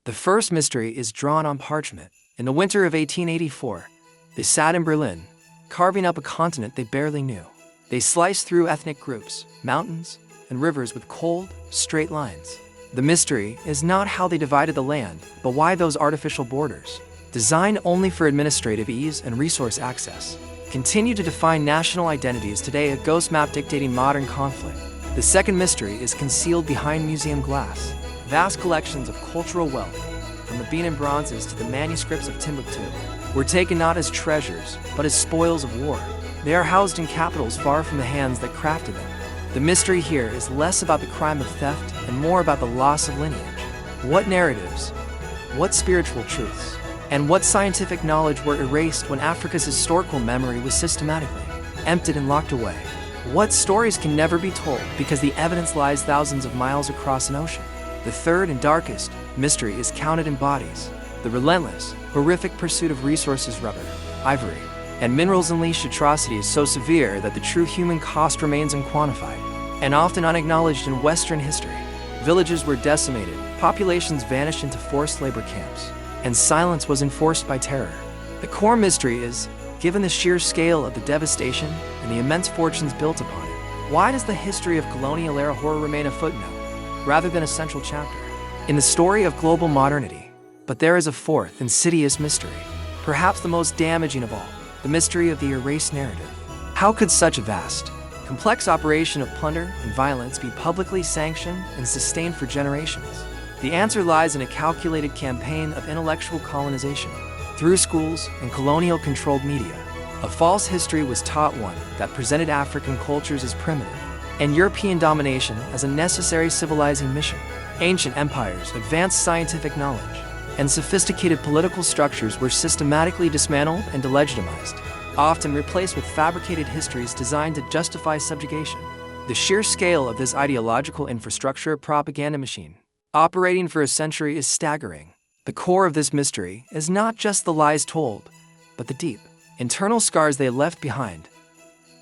The first mystery is drawn on parchment. In the winter of 1884, they sat in Berlin, carving up a continent they barely knew. They sliced through ethnic groups, mountains, and rivers with cold, straight lines. The mystery is not how they divided the land, but why those artificial borders, designed only for administrative ease and resource access, continue to define national identities today, a ghost map dictating modern conflict. The second mystery is concealed behind museum glass. Vast collections of cultural wealth, from the Benin bronzes to the manuscripts of Timbuktu, were taken not as treasures, but as spoils of war. They are housed in capitals far from the hands that crafted them. The mystery here is less about the crime of theft and more about the loss of lineage. What narratives, what spiritual truths, and what scientific knowledge were erased when Africa's historical memory was systematically emptied and locked away? What stories can never be told because the evidence lies thousands of miles across an ocean? The third and darkest mystery is counted in bodies. The relentless, horrific pursuit of resources, rubber, ivory, and minerals unleash atrocities so severe that the true human cost remains unquantified and often unacknowledged in Western history. Villages were decimated, populations vanished into forced labor camps, and silence was enforced by terror. The core mystery is, given the sheer scale of the devastation and the immense fortunes built upon it, why does the history of colonial-era horror remain a footnote, rather than a central chapter in the story of global modernity? But there is a fourth, insidious mystery, perhaps the most damaging of all, the mystery of the erased narrative. How could such a vast, complex operation of plunder and violence be publicly sanctioned and sustained for generations? The answer lies in a calculated campaign of intellectual colonization. Through schools and colonial-controlled media, a false history was taught, one that presented African cultures as primitive and European domination as a necessary civilizing mission. Ancient empires, advanced scientific knowledge, and sophisticated political structures were systematically dismantled and delegitimized, often replaced with fabricated histories designed to justify subjugation. The sheer scale of this ideological infrastructure propaganda machine, operating for a century, is staggering. The core of this mystery is not just the lies told, but the deep, internal scars they left behind.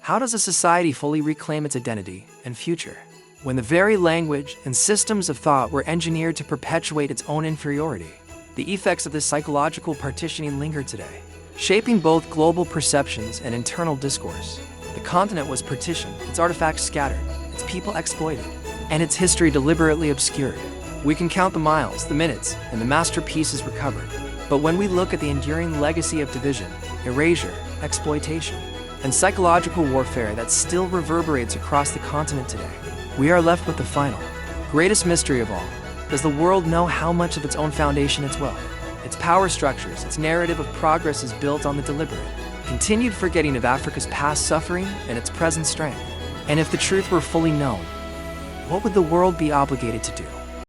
How does a society fully reclaim its identity and future when the very language and systems of thought were engineered to perpetuate its own inferiority? The effects of this psychological partitioning linger today, shaping both global perceptions and internal discourse. The continent was partitioned, its artifacts scattered, its people exploited, and its history deliberately obscured. We can count the miles, the minutes, and the masterpieces recovered. But when we look at the enduring legacy of division, erasure, exploitation, and psychological warfare that still reverberates across the continent today, we are left with the final, greatest mystery of all. Does the world know how much of its own foundation, its wealth, its power structures, its narrative of progress is built on the deliberate, continued forgetting of Africa's past suffering and its present strength? And if the truth were fully known, what would the world be obligated to do?